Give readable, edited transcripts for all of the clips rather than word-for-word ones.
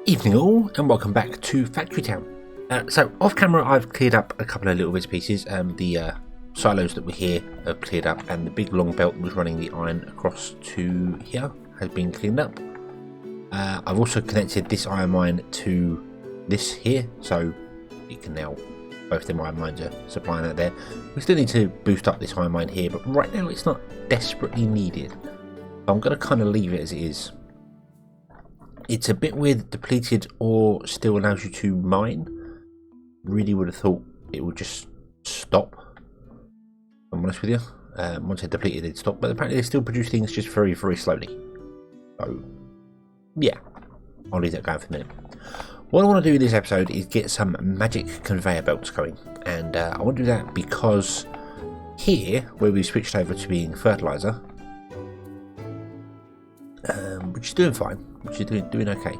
Evening all, and welcome back to Factory Town. So off camera I've cleared up a couple of little bits and pieces. The silos that were here have cleared up, and the big long belt that was running the iron across to here has been cleaned up. I've also connected this iron mine to this here, so it can now, both them iron mines are supplying that there. We still need to boost up this iron mine here, but right now it's not desperately needed. I'm going to kind of leave it as it is. It's a bit weird that depleted ore still allows you to mine. Really would have thought it would just stop. I'm honest with you. Once it depleted, it'd stop. But apparently they still produce things just very, very slowly. So, yeah. I'll leave that going for a minute. What I want to do in this episode is get some magic conveyor belts going. And I want to do that because here, where we switched over to being fertilizer, which is doing fine, which is doing okay,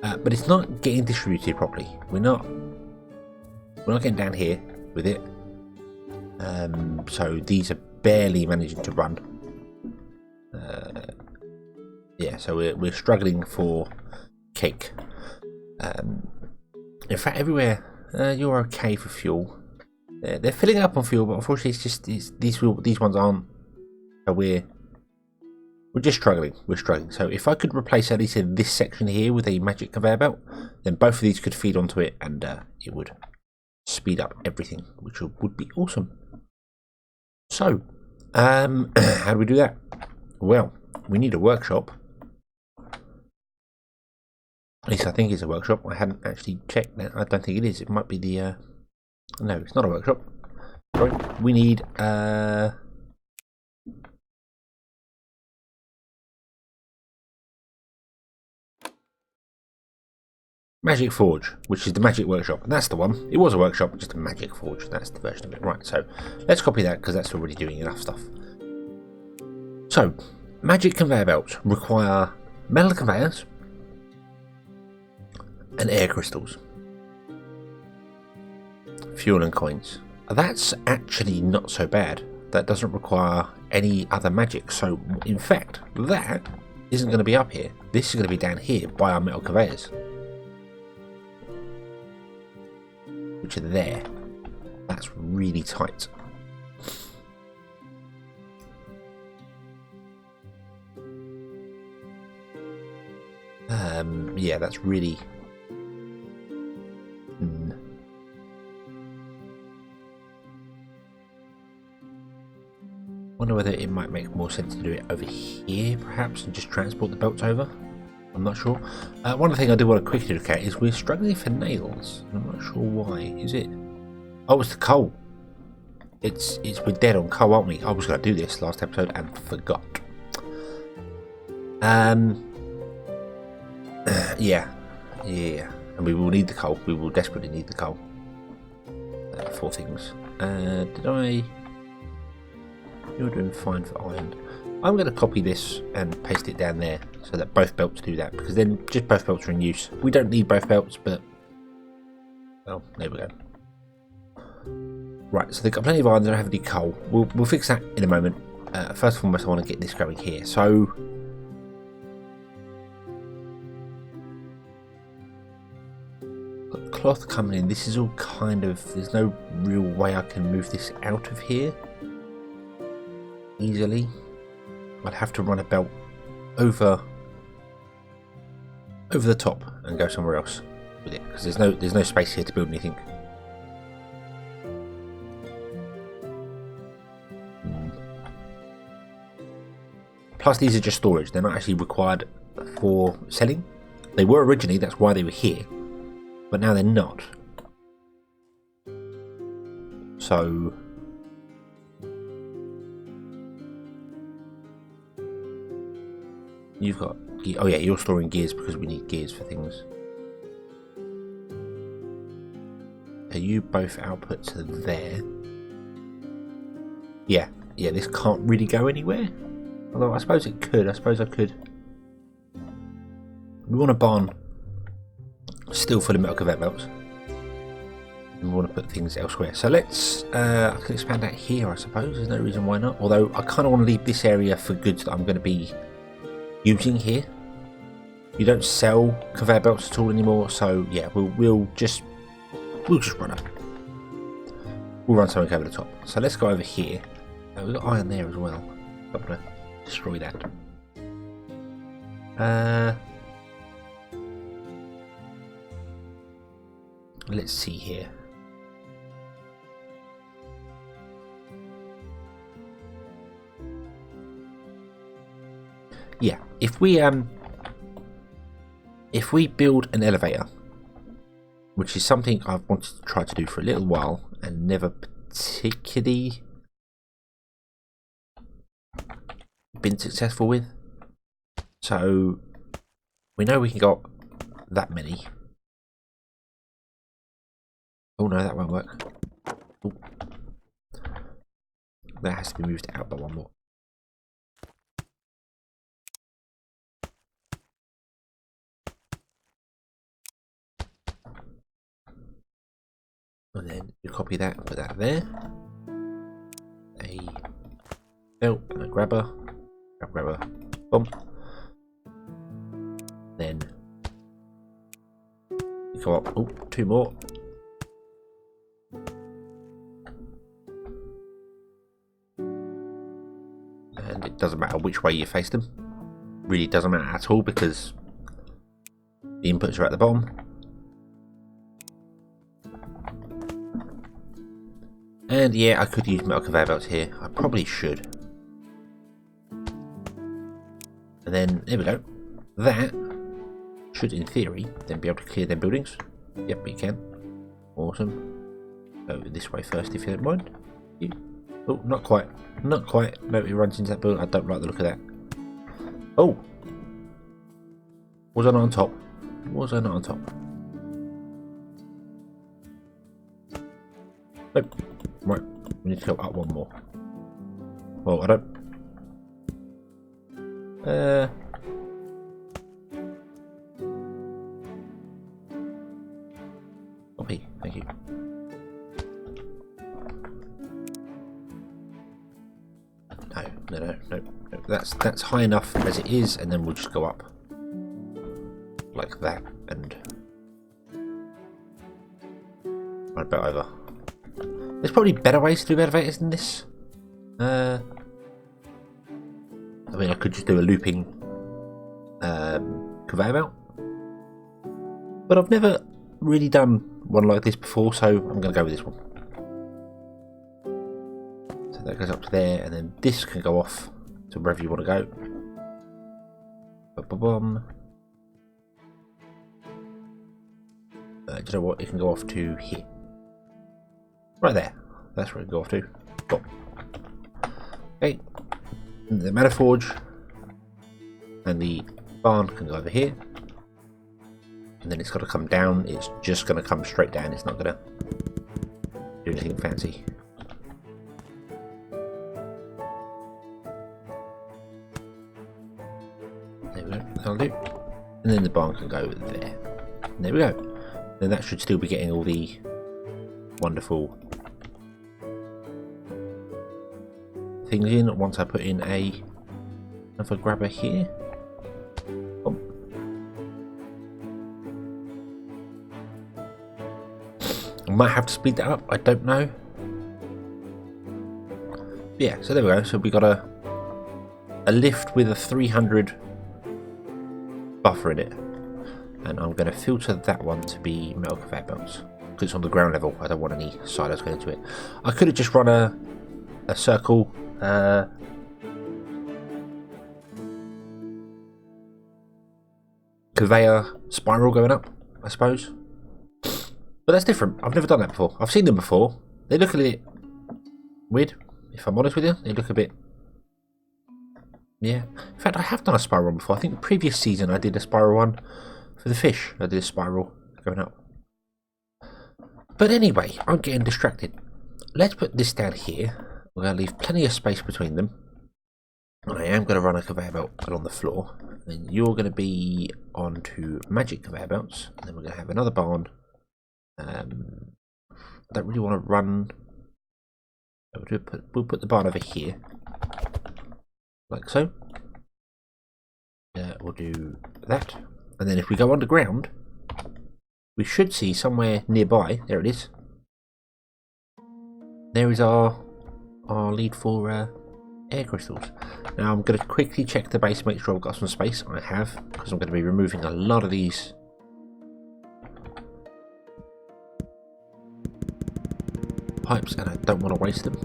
but it's not getting distributed properly. We're not getting down here with it, so these are barely managing to run. Yeah, so we're struggling for cake. In fact, everywhere you're okay for fuel. They're filling up on fuel, but unfortunately, these ones aren't. So we're just struggling. We're struggling. So if I could replace at least in this section here with a magic conveyor belt, then both of these could feed onto it, and it would speed up everything, which would be awesome. So, how do we do that? Well, we need a workshop. At least I think it's a workshop. I hadn't actually checked that. I don't think it is. It might be the... No, it's not a workshop. Sorry. We need... Magic Forge, which is the Magic Workshop, and that's the one. It was a workshop, just a Magic Forge. That's the version of it. Right, so let's copy that because that's already doing enough stuff. So, Magic Conveyor Belts require metal conveyors and air crystals, fuel and coins. That's actually not so bad. That doesn't require any other magic. So, in fact, that isn't going to be up here. This is going to be down here by our metal conveyors, which are there. That's really tight. Yeah, that's really... Wonder whether it might make more sense to do it over here, perhaps, and just transport the belts over. I'm not sure. One thing I do want to quickly look at is we're struggling for nails. I'm not sure why. Is it? Oh, it's the coal. We're dead on coal, aren't we? I was going to do this last episode and forgot. Yeah, and we will need the coal. We will desperately need the coal for things. You're doing fine for iron. I'm going to copy this and paste it down there so that both belts do that, because then just both belts are in use. We don't need both belts, but well, there we go. Right, so they've got plenty of iron. They don't have any coal. We'll fix that in a moment. First and foremost, I want to get this going here. So got cloth coming in. This is all kind of, there's no real way I can move this out of here easily. I'd have to run a belt over the top and go somewhere else with it, because there's no space here to build anything. Plus these are just storage, they're not actually required for selling. They were originally, that's why they were here, but now they're not. So you've got... Oh yeah, you're storing gears because we need gears for things. Are you both output to there? Yeah, this can't really go anywhere. Although I suppose it could. I suppose I could. We want a barn still full of metal conveyor belts. We want to put things elsewhere. So let's... I can expand that here, I suppose. There's no reason why not. Although I kind of want to leave this area for goods that I'm going to be using here. You don't sell conveyor belts at all anymore, so yeah, we'll just run it. We'll run something over the top. So let's go over here. We've got iron there as well. I'm gonna destroy that. Let's see here. Yeah, if we build an elevator, which is something I've wanted to try to do for a little while and never particularly been successful with. So we know we can go up that many. Oh no, that won't work. Ooh. That has to be moved out by one more. And then you copy that and put that there. A belt and a grabber. Grabber. Boom. Then you go up. Oh, two more. And it doesn't matter which way you face them. Really doesn't matter at all because the inputs are at the bottom. And yeah, I could use metal conveyor belts here. I probably should. And then, there we go. That should, in theory, then be able to clear them buildings. Yep, we can. Awesome. Go this way first, if you don't mind. Oh, not quite. Not quite. No, it runs into that building. I don't like the look of that. Oh! Was I not on top? Was I not on top? Nope. Right, we need to go up one more. Well, I don't. Copy, thank you. No. That's high enough as it is, and then we'll just go up like that and run about over. There's probably better ways to do elevators than this. I mean, I could just do a looping conveyor belt, but I've never really done one like this before, so I'm going to go with this one. So that goes up to there, and then this can go off to wherever you want to go. Ba-ba-bum. Do you know what? It can go off to here. Right there. That's where it can go off to. Boom. Okay. And the maniforge and the barn can go over here. And then it's got to come down. It's just going to come straight down. It's not going to do anything fancy. There we go. That'll do. And then the barn can go there. And there we go. Then that should still be getting all the wonderful things in once I put in another grabber here. Oh. I might have to speed that up, I don't know. Yeah, so there we go. So we got a lift with a 300 buffer in it, and I'm going to filter that one to be metal conveyor belts because it's on the ground level. I don't want any silos going into it. I could have just run a circle conveyor spiral going up, I suppose. But that's different. I've never done that before. I've seen them before. They look a bit weird, if I'm honest with you. They look a bit... Yeah. In fact, I have done a spiral one before. I think the previous season I did a spiral one for the fish. I did a spiral going up. But anyway, I'm getting distracted. Let's put this down here. We're going to leave plenty of space between them. I am going to run a conveyor belt along the floor. Then you're going to be onto magic conveyor belts. And then we're going to have another barn. I don't really want to run... We'll put the barn over here. Like so. We'll do that. And then if we go underground, we should see somewhere nearby. There it is. There is our lead for air crystals. Now I'm going to quickly check the base, make sure I've got some space. I have, because I'm going to be removing a lot of these pipes, and I don't want to waste them.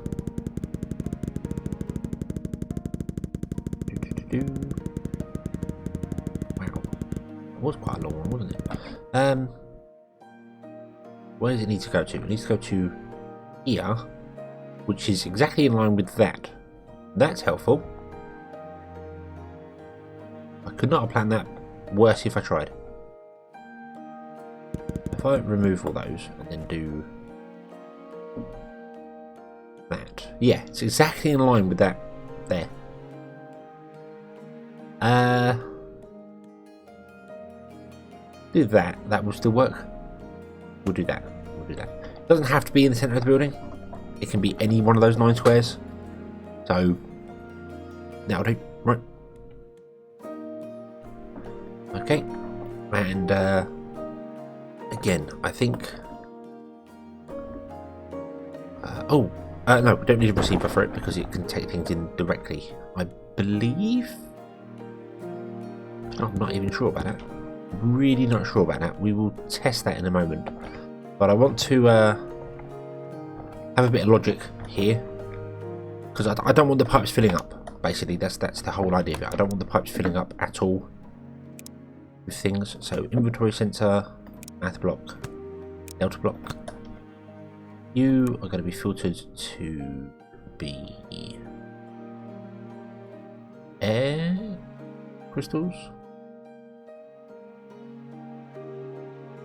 Wow, that was quite a long one, wasn't it? Where does it need to go to? It needs to go to here, which is exactly in line with that. That's helpful. I could not have planned that worse if I tried. If I remove all those and then do that. Yeah, it's exactly in line with that there. Do that. That will still work. We'll do that. We'll do that. It doesn't have to be in the centre of the building. It can be any one of those 9 squares. So that'll do. Right. Okay. And again, I think. No, we don't need a receiver for it because it can take things in directly. I believe. I'm not even sure about that. Really not sure about that. We will test that in a moment. But I want to have a bit of logic here, because I don't want the pipes filling up. Basically, that's the whole idea of it. I don't want the pipes filling up at all with things. So inventory sensor, math block, delta block. You are going to be filtered to be air crystals.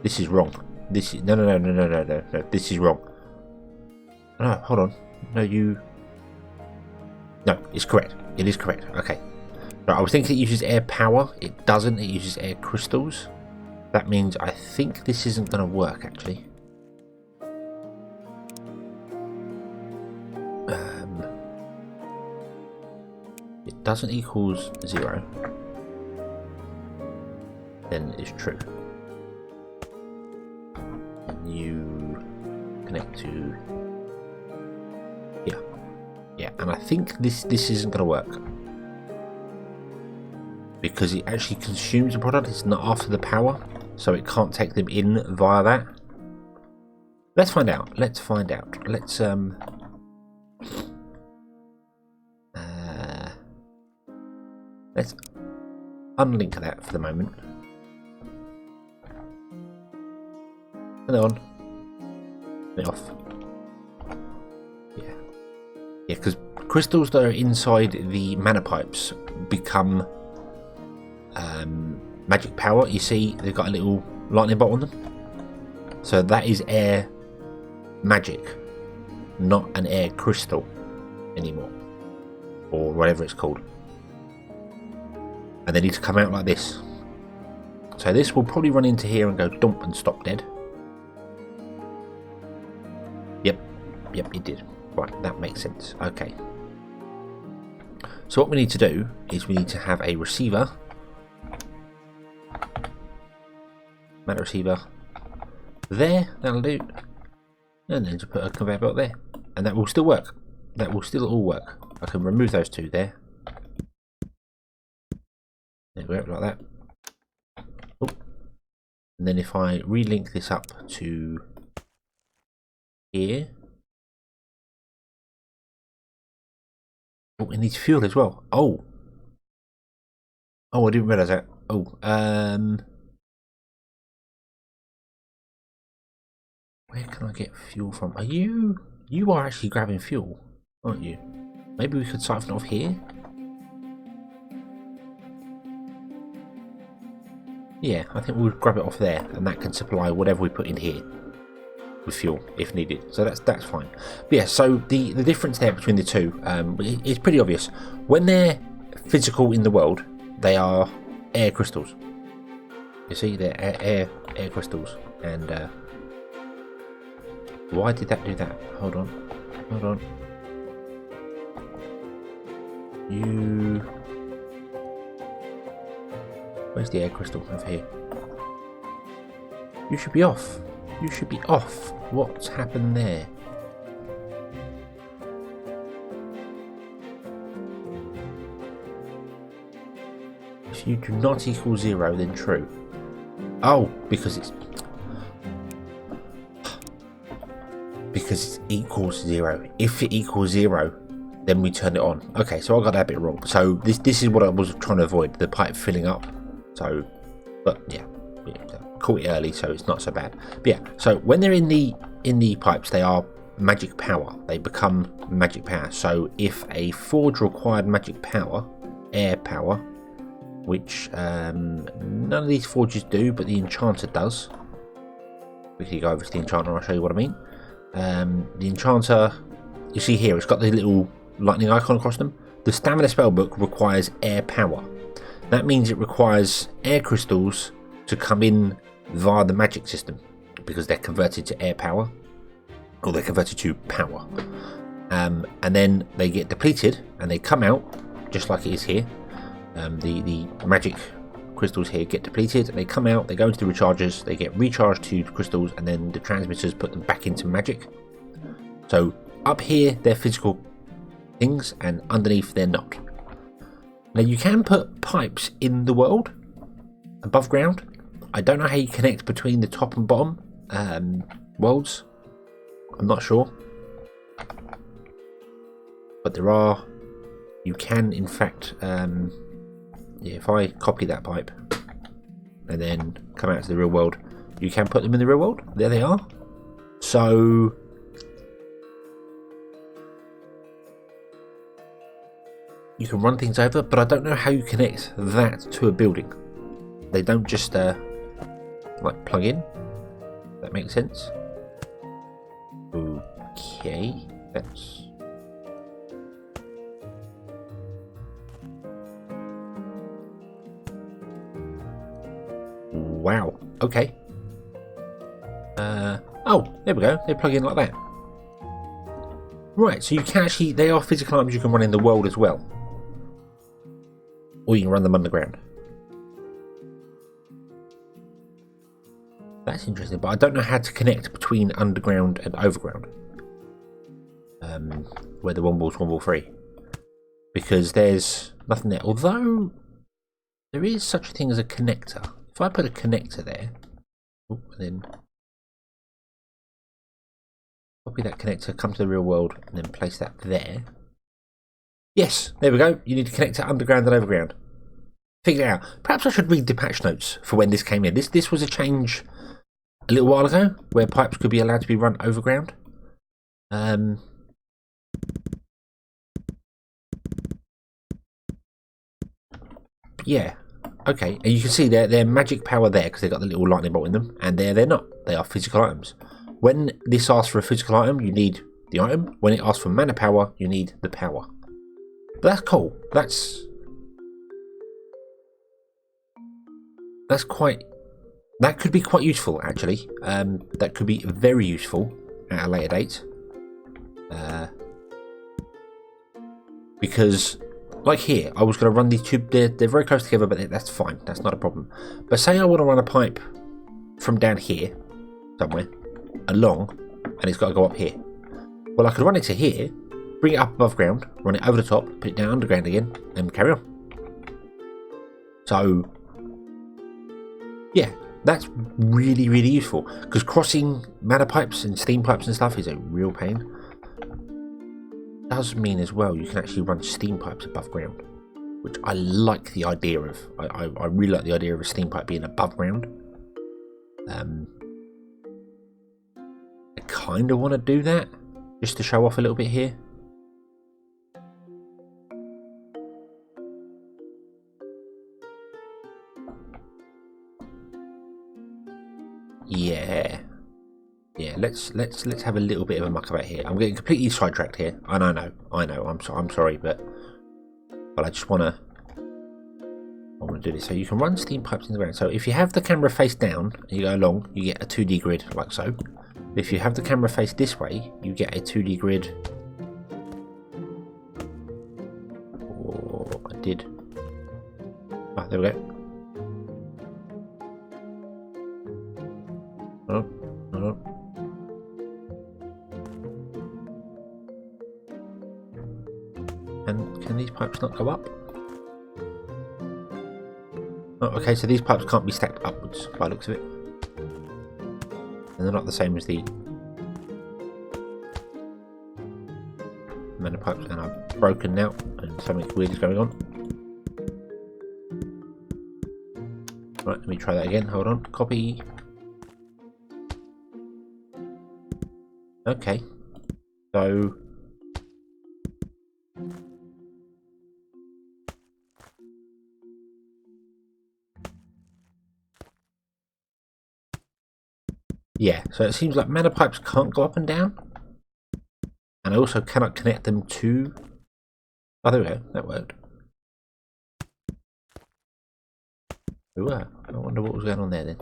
This is wrong. This is no. This is wrong. No, hold on. No, it's correct. It is correct. Okay. Right, I was thinking it uses air power. It doesn't. It uses air crystals. That means I think this isn't going to work actually. It doesn't equals 0. Then it's true. And you connect to here. Yeah, and I think this isn't going to work because it actually consumes the product. It's not after the power, so it can't take them in via that. Let's find out. Let's let's unlink that for the moment. And on. And off. Yeah, because crystals that are inside the mana pipes become magic power. You see, they've got a little lightning bolt on them. So that is air magic, not an air crystal anymore, or whatever it's called. And they need to come out like this. So this will probably run into here and go dump and stop dead. Yep, it did. Right, that makes sense. Okay. So what we need to do is we need to have a receiver. Matter receiver. There, that'll do. And then to put a conveyor belt there. And that will still work. That will still all work. I can remove those two there. There we go, like that. Oh. And then if I relink this up to here. Oh, it needs fuel as well. Oh, I didn't realise that. Oh, where can I get fuel from? Are you are actually grabbing fuel, aren't you? Maybe we could siphon off here. Yeah, I think we'll grab it off there, and that can supply whatever we put in here with fuel if needed. So that's fine. But yeah, so the difference there between the two is pretty obvious. When they're physical in the world, they are air crystals. You see, they're air crystals. And why did that do that? Hold on. Where's the air crystal? Over here. You should be off. You should be off. What's happened there? If you do not equal 0, then true. Oh, because it equals 0. If it equals 0, then we turn it on. Okay, so I got that bit wrong. So this is what I was trying to avoid, the pipe filling up. So, but yeah, caught it early, so it's not so bad. But yeah, so when they're in the pipes, they are magic power. They become magic power. So if a forge required magic power, air power, which none of these forges do, but the enchanter does. We can go over to the enchanter, I'll show you what I mean. The enchanter, you see here, it's got the little lightning icon across them. The stamina spellbook requires air power. That means it requires air crystals to come in via the magic system, because they're converted to air power, or they're converted to power. And then they get depleted and they come out just like it is here. The magic crystals here get depleted, they come out, they go into the rechargers, they get recharged to the crystals, and then the transmitters put them back into magic. So up here they're physical things, and underneath they're not. Now you can put pipes in the world above ground. I don't know how you connect between the top and bottom worlds. I'm not sure, but there are. You can, in fact, yeah, if I copy that pipe and then come out to the real world, you can put them in the real world. There they are. So you can run things over, but I don't know how you connect that to a building. They don't just like plug in. That makes sense. Okay, that's. Wow, okay. Oh, there we go. They plug in like that. Right, so you can actually, they are physical items you can run in the world as well. Or you can run them underground. That's interesting, but I don't know how to connect between underground and overground. Where the one wall's 3. Because there's nothing there. Although, there is such a thing as a connector. If I put a connector there, and then copy that connector, come to the real world, and then place that there. Yes, there we go. You need to connect to underground and overground. Figure it out. Perhaps I should read the patch notes for when this came in. This was a change a little while ago, where pipes could be allowed to be run overground. Yeah. Okay, and you can see they're magic power there because they've got the little lightning bolt in them, and there they're not. They are physical items. When this asks for a physical item, you need the item. When it asks for mana power, you need the power. But that's cool. That's quite. That could be quite useful, actually. That could be very useful at a later date. Because. Like here, I was going to run these two, they're very close together, but that's fine, that's not a problem. But say I want to run a pipe from down here, somewhere, along, and it's got to go up here. Well, I could run it to here, bring it up above ground, run it over the top, put it down underground again, and carry on. So, yeah, that's really, really useful, because crossing mana pipes and steam pipes and stuff is a real pain. Does mean as well you can actually run steam pipes above ground, which I like the idea of. I really like the idea of a steam pipe being above ground. I kind of want to do that just to show off a little bit here. Yeah, let's have a little bit of a muck about here. I'm getting completely sidetracked here. I know. I'm sorry, but I just want to do this. So you can run steam pipes in the ground. So if you have the camera face down and you go along, you get a 2D grid like so. If you have the camera face this way, you get a 2D grid. Oh, I did. Ah, there we go. pipes not go up? Oh, okay, so these pipes can't be stacked upwards by the looks of it. And they're not the same as the mana pipes, and are broken now, and something weird is going on. Right, let me try that again. Hold on. Copy. Okay. So yeah, so it seems like mana pipes can't go up and down. And I also cannot connect them to... Oh, there we go. That worked. Ooh, I wonder what was going on there then.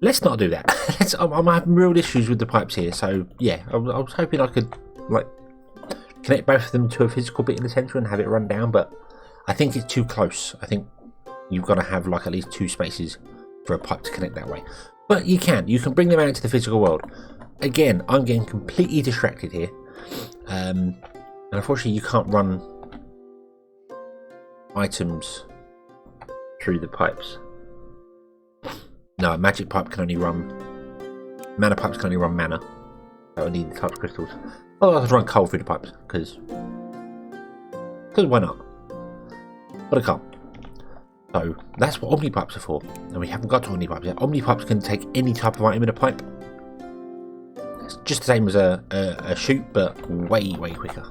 Let's not do that. I'm having real issues with the pipes here, so yeah, I was hoping I could like connect both of them to a physical bit in the centre and have it run down, but I think it's too close. I think you've got to have like at least 2 spaces for a pipe to connect that way. But you can bring them out into the physical world. Again, I'm getting completely distracted here, and unfortunately you can't run items through the pipes. No, magic pipe can only run... Mana pipes can only run mana. So I need the touch crystals. Oh, I could run coal through the pipes, because why not? But I can't. So that's what Omni pipes are for. And we haven't got to Omni pipes yet. Omni pipes can take any type of item in a pipe. It's just the same as a chute, but way, way quicker.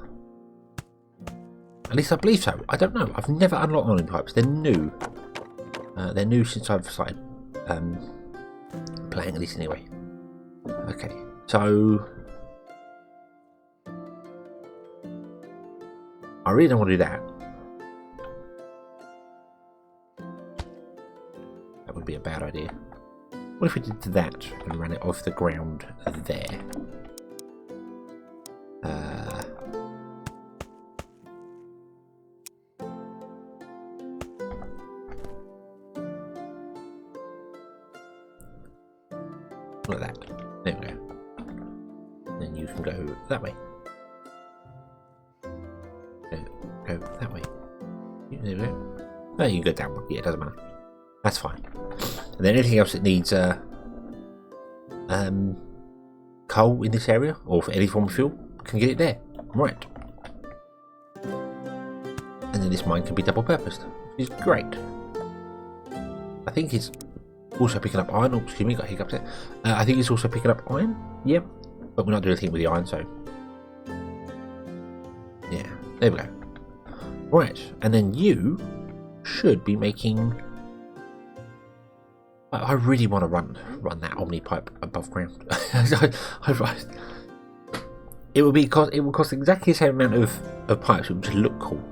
At least I believe so. I don't know. I've never unlocked Omni pipes. They're new. They're new since I've started playing, at least anyway. Okay, so I really don't want to do that. That would be a bad idea. What if we did that and ran it off the ground there? Like that. There we go. Then you can go that way. Go that way. There we go. Oh, you can go down one. Yeah, it doesn't matter. That's fine. And then anything else that needs coal in this area, or for any form of fuel, can get it there. Right. And then this mine can be double purposed, which is great. I think it's also picking up iron. Oh, excuse me, got hiccups there. I think it's also picking up iron. Yep. But we're not doing anything with the iron, so yeah, there we go. Right, and then you should be making... I really want to run that Omni pipe above ground. It will cost exactly the same amount of pipes. It would just look cool.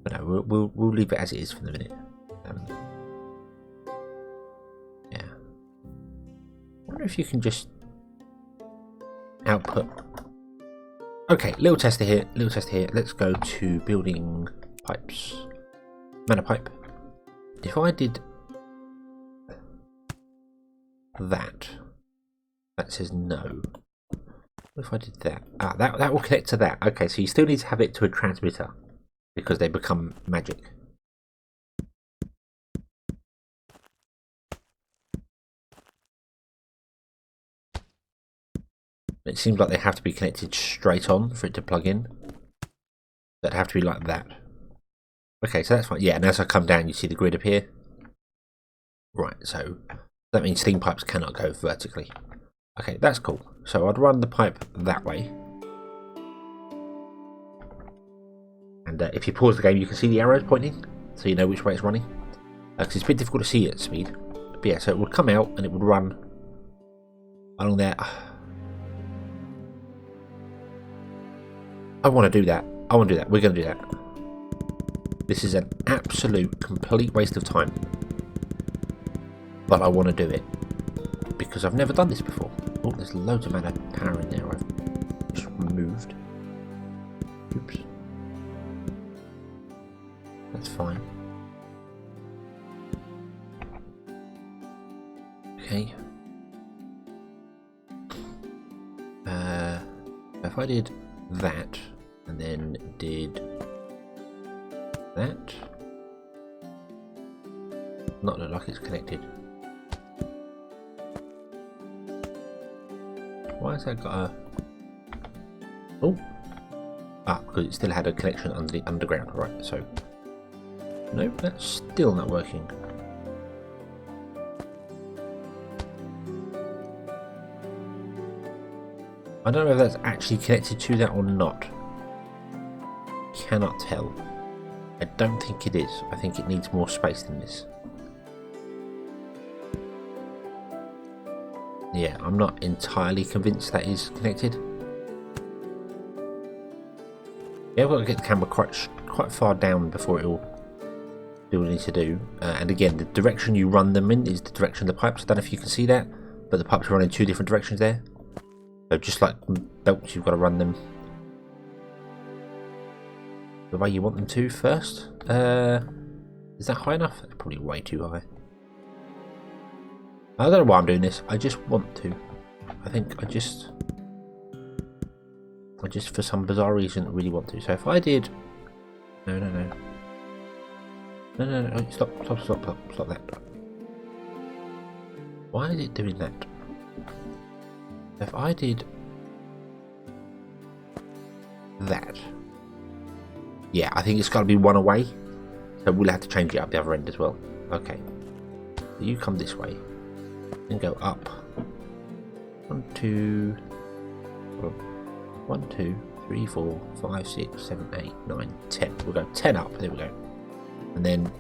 But no, we'll leave it as it is for the minute. Yeah. I wonder if you can just output. Okay, little tester here. Let's go to building pipes. Mana pipe. If I did that says no. What if I did that? Ah, that will connect to that. Okay, so you still need to have it to a transmitter because they become magic. It seems like they have to be connected straight on for it to plug in. They'd have to be like that. Okay, so that's fine. Yeah, and as I come down, you see the grid appear. Right, so that means steam pipes cannot go vertically. Okay, that's cool. So I'd run the pipe that way. And if you pause the game, you can see the arrows pointing, so you know which way it's running. Because it's a bit difficult to see at speed. But yeah, so it would come out and it would run along there. I want to do that. I want to do that. We're going to do that. This is an absolute, complete waste of time. But I want to do it. Because I've never done this before. Oh, there's loads of amount of power in there I've just removed. Oops. That's fine. Okay. If I did that and then did that, not look like it's connected. Why has that got a... Oh! Ah, because it still had a connection under the underground, right, so... Nope, that's still not working. I don't know if that's actually connected to that or not. Cannot tell. I don't think it is. I think it needs more space than this. Yeah, I'm not entirely convinced that is connected. Yeah, I've got to get the camera quite far down before it will do what it needs to do. And again, the direction you run them in is the direction of the pipes. I don't know if you can see that, but the pipes run in two different directions there. So just like belts, you've got to run them the way you want them to first. Is that high enough? That's probably way too high. I don't know why I'm doing this. I just want to. I think I just for some bizarre reason really want to. So if I did, no, stop that. Why is it doing that? If I did that, yeah, I think it's got to be one away, so we'll have to change it up the other end as well. Okay, so you come this way and go up. 1, 2, 3, 4, 5, 6, 7, 8, 9, 10. We'll go 10 up. There we go, and then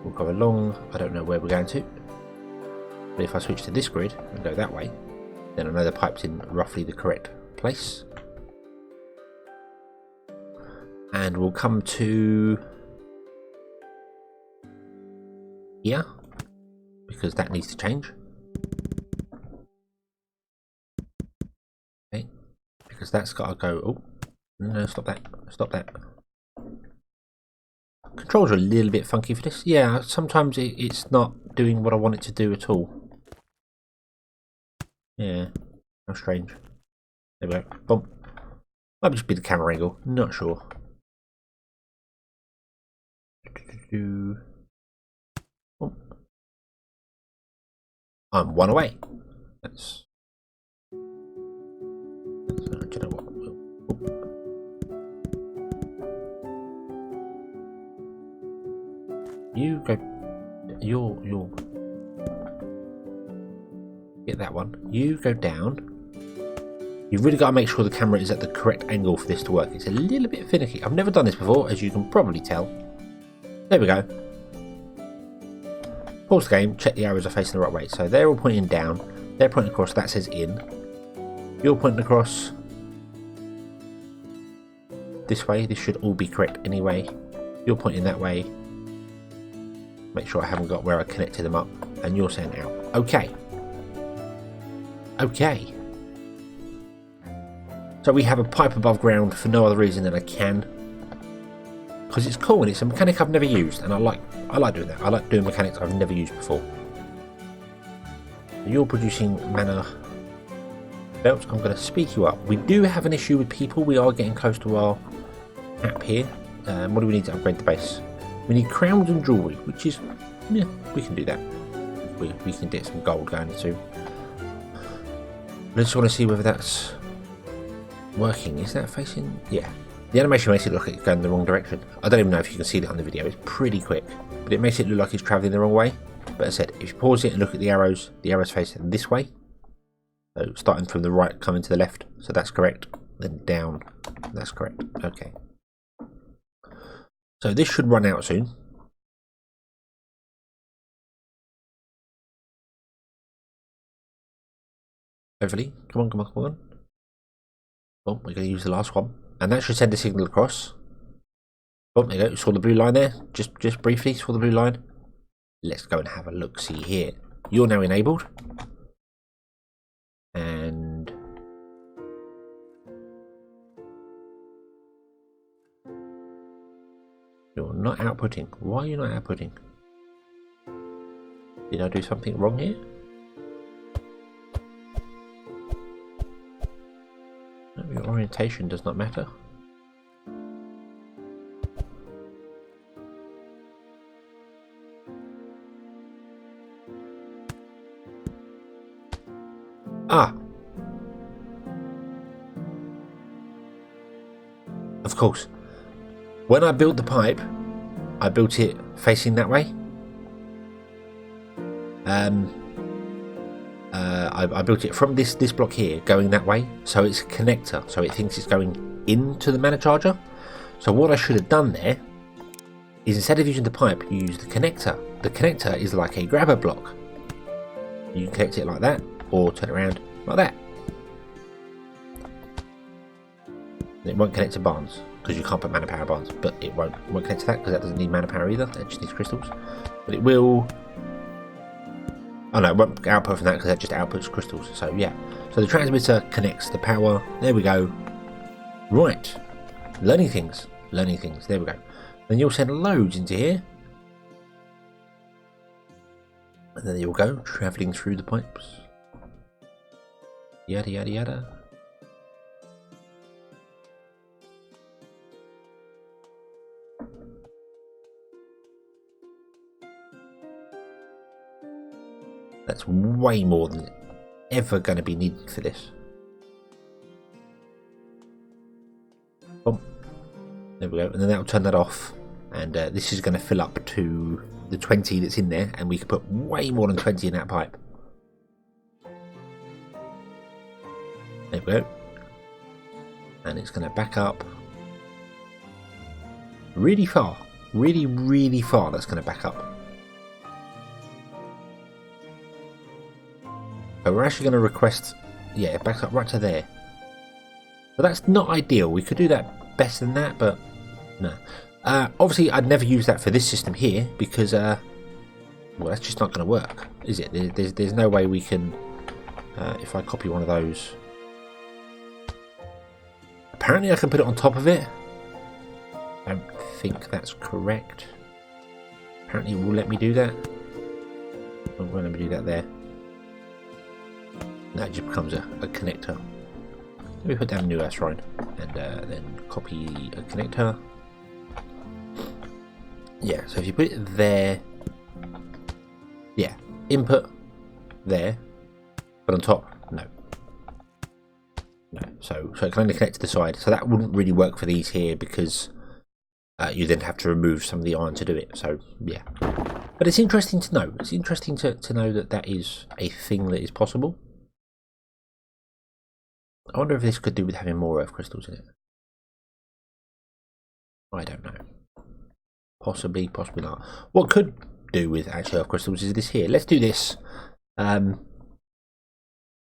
we'll go along. I don't know where we're going to. But if I switch to this grid and go that way, then I know the pipe's in roughly the correct place. And we'll come to here, because that needs to change. Okay, because that's got to go, oh, no, stop that. Controls are a little bit funky for this. Yeah, sometimes it's not doing what I want it to do at all. Yeah, how strange. There we go. Boom. Might just be the camera angle, not sure. Boom. I'm one away. That's do you know what? You go. You'll get that one. You go down. You've really got to make sure the camera is at the correct angle for this to work. It's a little bit finicky. I've never done this before, as you can probably tell. There we go. Pause the game, check the arrows are facing the right way. So they're all pointing down, they're pointing across, that says in. You're pointing across this way, this should all be correct anyway. You're pointing that way. Make sure I haven't got where I connected them up. And you're saying out. Okay. Okay. So we have a pipe above ground for no other reason than I can. Because it's cool and it's a mechanic I've never used, and I like doing that. I like doing mechanics I've never used before. So you're producing mana belts. I'm going to speed you up. We do have an issue with people. We are getting close to our cap here. What do we need to upgrade the base? We need crowns and jewellery, which is, yeah, we can do that. We can get some gold going too. I just want to see whether that's working. Is that facing? Yeah. The animation makes it look like it's going the wrong direction. I don't even know if you can see that on the video. It's pretty quick, but it makes it look like it's travelling the wrong way. But as I said, if you pause it and look at the arrows face this way. So starting from the right, coming to the left. So that's correct. Then down. That's correct. Okay. So this should run out soon. Hopefully. Come on. Well, we're going to use the last one. And that should send a signal across. Oh, there you go. You saw the blue line there? Just briefly, saw the blue line. Let's go and have a look. See here. you're now enabled. And you're not outputting. Why are you not outputting? Did I do something wrong here? No, your orientation does not matter. Ah! Of course. When I built the pipe, I built it facing that way. I built it from this block here, going that way, so it's a connector, so it thinks it's going into the mana charger. So what I should have done there is, instead of using the pipe, you use the connector. The connector is like a grabber block. You can connect it like that, or turn it around like that. It won't connect to barns, because you can't put mana power barns, but it won't connect to that, because that doesn't need mana power either, that just needs crystals. But it will... Oh no, it won't output from that, because that just outputs crystals. So yeah, so the transmitter connects the power. There we go. Right, learning things, there we go. Then you'll send loads into here, and then you'll go travelling through the pipes. Yada yada yada. That's way more than ever going to be needed for this. Boom. There we go. And then that'll turn that off. And this is going to fill up to the 20 that's in there. And we can put way more than 20 in that pipe. There we go. And it's going to back up really far. Really, really far. That's going to back up. So we're actually going to request, yeah, it backs up right to there. But that's not ideal. We could do that better than that, but no. Obviously, I'd never use that for this system here because, well, that's just not going to work, is it? There's no way we can. If I copy one of those, apparently I can put it on top of it. I don't think that's correct. Apparently, it will let me do that. I'm going to let me do that there. That just becomes a connector. Let me put down a new shrine and then copy a connector. Yeah, so if you put it there, yeah, input there, but on top, no. So it can only connect to the side. So that wouldn't really work for these here because you then have to remove some of the iron to do it. So yeah, but it's interesting to know. It's interesting to know that that is a thing that is possible. I wonder if this could do with having more earth crystals in it. I don't know. Possibly, possibly not. What could do with actually earth crystals is this here. Let's do this. Oh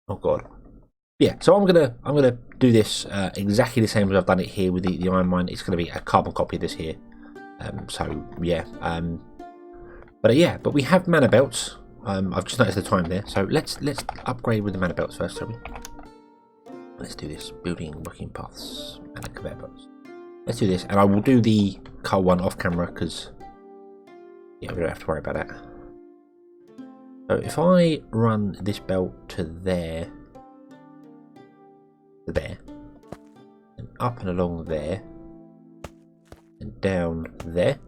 god. Yeah. So I'm gonna do this exactly the same as I've done it here with the iron mine. It's gonna be a carbon copy of this here. So yeah. But we have mana belts. I've just noticed the time there. So let's upgrade with the mana belts first, shall we? Let's do this. Building working paths and conveyor belts. Let's do this, and I will do the coal one off camera because yeah, we don't have to worry about that. So if I run this belt to there, and up and along there, and down there.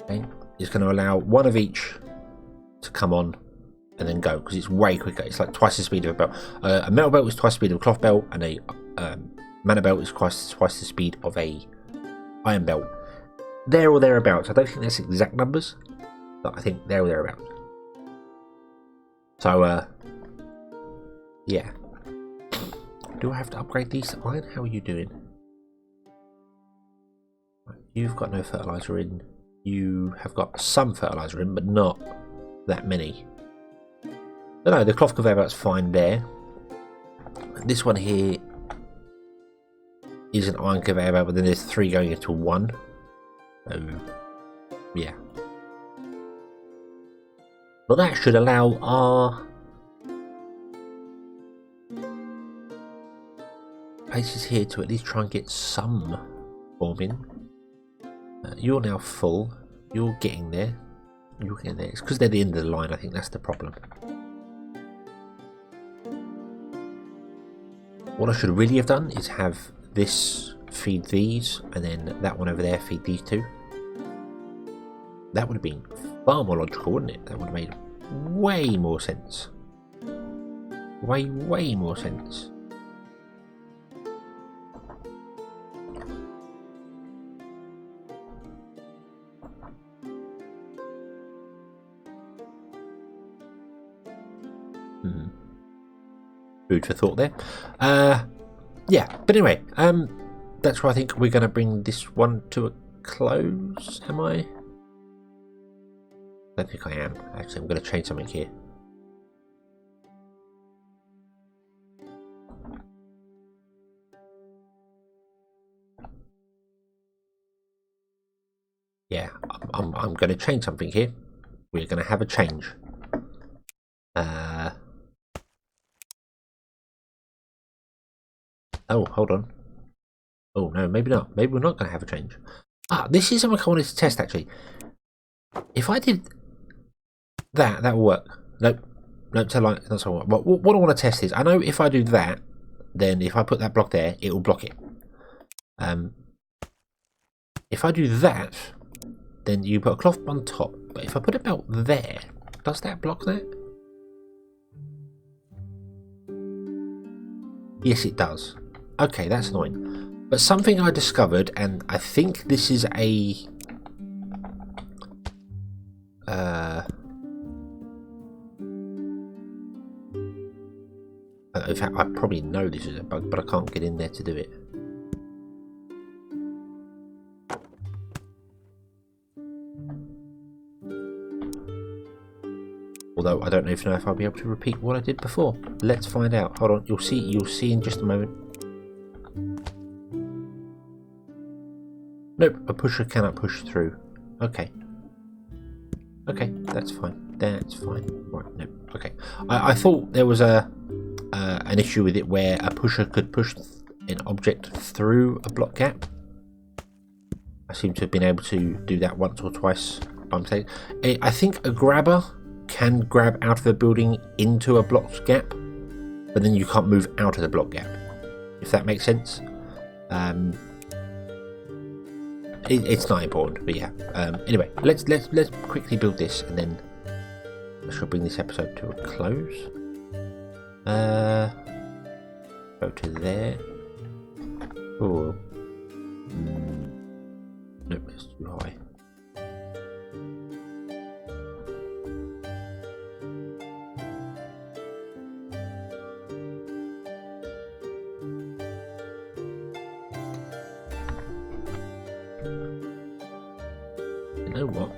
Okay, it's going to allow one of each to come on and then go because it's way quicker. It's like twice the speed of a belt. A metal belt is twice the speed of a cloth belt, and a mana belt is twice the speed of a iron belt. There or thereabouts. I don't think that's exact numbers, but I think there or thereabouts. So yeah. Do I have to upgrade these to iron? How are you doing? You've got no fertilizer in. You have got some fertilizer in, but not that many. But no, the cloth conveyor belt's fine there. This one here is an iron conveyor belt, but then there's 3 going into 1. Yeah. Well, that should allow our places here to at least try and get some form in. You're now full. You're getting there. You're getting there. It's because they're the end of the line. I think that's the problem. What I should really have done is have this feed these, and then that one over there feed these two. That would have been far more logical, wouldn't it? That would have made way more sense. Way more sense. Food for thought there. Yeah, but anyway, that's where I think we're going to bring this one to a close. Am I? I don't think I am. Actually, I'm going to change something here. Yeah, I'm going to change something here. We're going to have a change. Oh, hold on. Oh, no, maybe not. Maybe we're not going to have a change. This is something I wanted to test, actually. If I did that, that will work. Nope. Nope, so like, that's all. What I want to test is, I know if I do that, then if I put that block there, it will block it. If I do that, then you put a cloth on top. But if I put it about there, does that block that? Yes, it does. Okay, that's annoying. But something I discovered, and I think this is a... in fact, I probably know this is a bug, but I can't get in there to do it. Although I don't know if I'll be able to repeat what I did before. Let's find out. Hold on, you'll see in just a moment. Nope, a pusher cannot push through. Okay. Okay, that's fine. That's fine. Right, no. Okay. I thought there was an issue with it where a pusher could push an object through a block gap. I seem to have been able to do that once or twice by mistake. I think a grabber can grab out of the building into a block gap, but then you can't move out of the block gap, if that makes sense. It's not important, but yeah. Anyway, let's quickly build this, and then I shall bring this episode to a close. Go to there. Oh, nope, it's too high. You know what?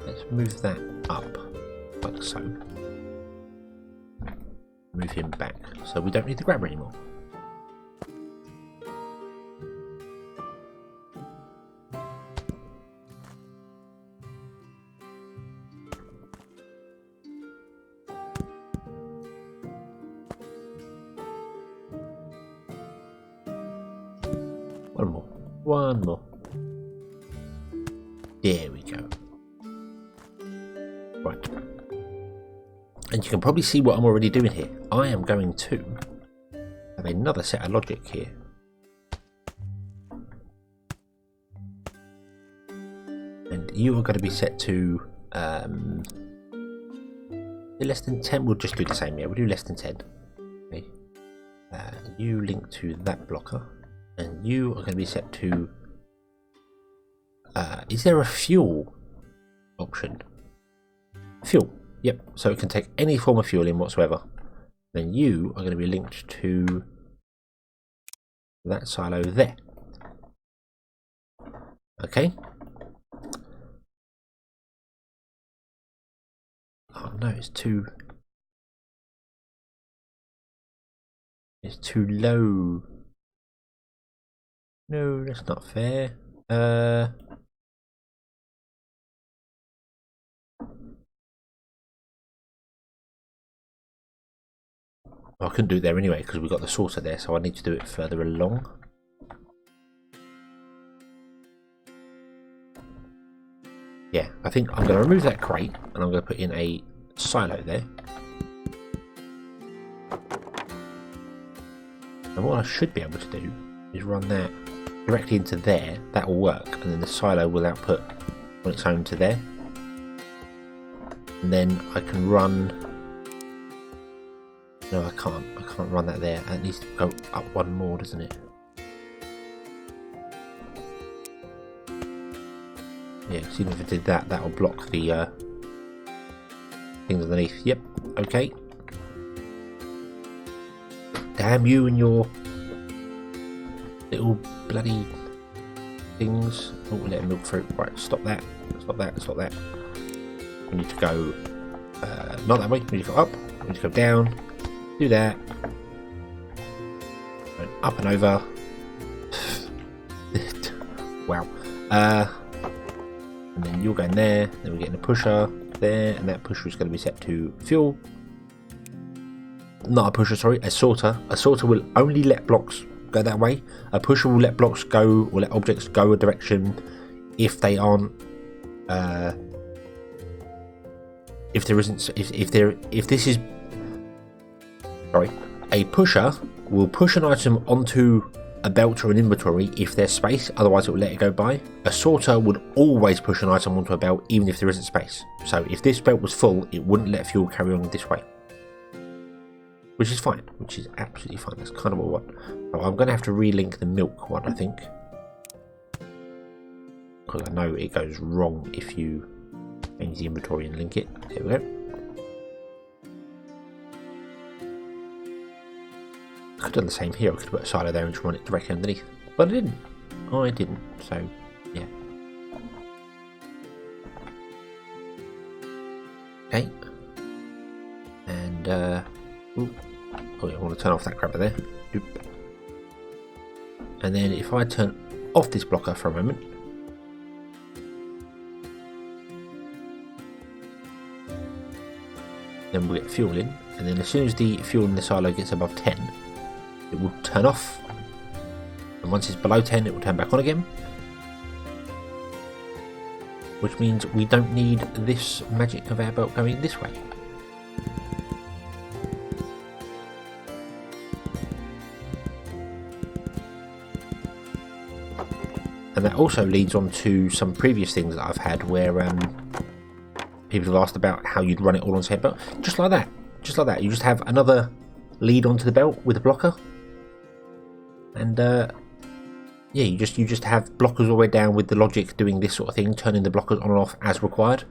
Let's move that up, like so. Move him back, so we don't need the grabber anymore. One more. There we go. Right. And you can probably see what I'm already doing here. I am going to have another set of logic here. And you are going to be set to less than 10. We'll just do the same, yeah, we'll do less than 10. Okay. You link to that blocker. And you are going to be set to... is there a fuel option? Fuel. Yep. So it can take any form of fuel in whatsoever. Then you are going to be linked to that silo there. Okay. Oh no, it's too low. No, that's not fair. I couldn't do it there anyway because we've got the sorter there, so I need to do it further along. Yeah, I think I'm going to remove that crate and I'm going to put in a silo there. And what I should be able to do is run that directly into there. That will work, and then the silo will output on its own to there. And then I can run... No, I can't. I can't run that there. It needs to go up one more, doesn't it? Yeah, because even if I did that, that will block the things underneath. Yep, okay. Damn you and your little bloody things. Oh, we'll let it milk through. Right, stop that. Stop that. Stop that. We need to go not that way. We need to go up. We need to go down. Do that. And up and over. Wow. And then you're going there. Then we're getting a pusher there, and that pusher is going to be set to fuel. Not a pusher, sorry, a sorter. A sorter will only let blocks go that way. A pusher will let blocks go, or let objects go a direction if they aren't. If there isn't, if this is, sorry, a pusher will push an item onto a belt or an inventory if there's space, otherwise it will let it go by. A sorter would always push an item onto a belt even if there isn't space. So if this belt was full, it wouldn't let fuel carry on this way. Which is fine, which is absolutely fine. That's kind of what I want. Oh, I'm going to have to relink the milk one, I think. Because I know it goes wrong if you change the inventory and link it. There we go. I could have done the same here. I could have put a silo there and just run it directly underneath. But I didn't. Oh, I didn't. So, yeah. Okay. And, ooh. Oh, I want to turn off that grabber there. Doop. And then if I turn off this blocker for a moment. Then we'll get fuel in. And then as soon as the fuel in the silo gets above 10, it will turn off, and once it's below 10 it will turn back on again, which means we don't need this magic conveyor belt going this way. And that also leads on to some previous things that I've had where people have asked about how you'd run it all on the same belt, just like that. You just have another lead onto the belt with a blocker. And yeah, you just have blockers all the way down with the logic doing this sort of thing, turning the blockers on and off as required,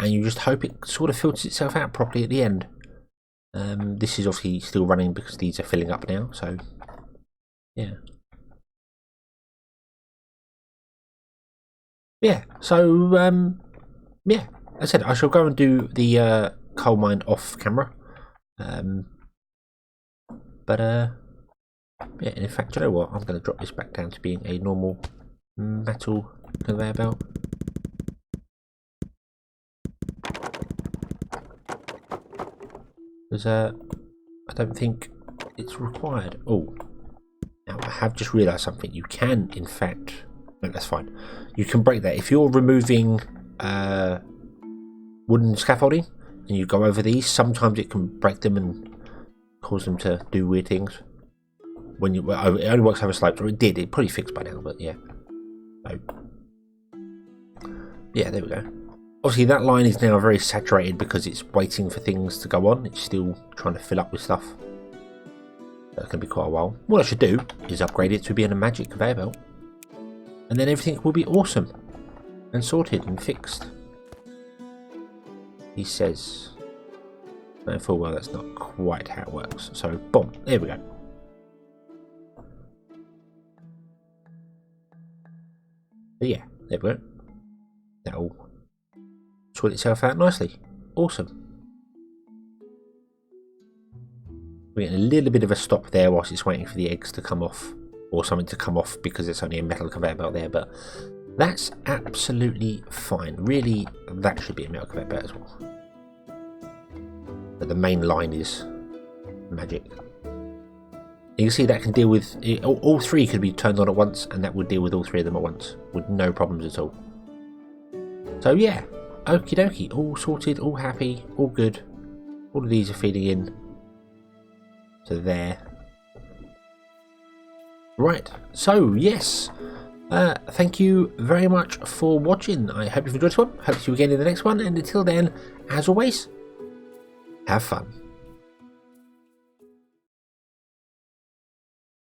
and you just hope it sort of filters itself out properly at the end. This is obviously still running because these are filling up now, so yeah. Yeah, so yeah, as I said, I shall go and do the coal mine off camera. Yeah, and in fact, you know what? I'm going to drop this back down to being a normal metal conveyor belt. Because I don't think it's required. Oh, now I have just realised something. You can, in fact, no, that's fine. You can break that if you're removing wooden scaffolding and you go over these. Sometimes it can break them and cause them to do weird things. When you, well, it only works over slopes, or it did. It probably fixed by now, but yeah. So, yeah, there we go. Obviously, that line is now very saturated because it's waiting for things to go on. It's still trying to fill up with stuff. That's going to be quite a while. What I should do is upgrade it to being a magic conveyor belt, and then everything will be awesome and sorted and fixed. He says, knowing full well that's not quite how it works. So, boom, there we go. But yeah, there we go. That'll sort itself out nicely. Awesome. We're getting a little bit of a stop there whilst it's waiting for the eggs to come off or something to come off because it's only a metal conveyor belt there, but that's absolutely fine. Really, that should be a metal conveyor belt as well. But the main line is magic. You can see that can deal with all three could be turned on at once, and that would deal with all three of them at once with no problems at all. So yeah, okie dokie, all sorted, all happy, all good. All of these are feeding in to there. Right, so yes, thank you very much for watching. I hope you've enjoyed this one. Hope to see you again in the next one, and until then, as always, have fun.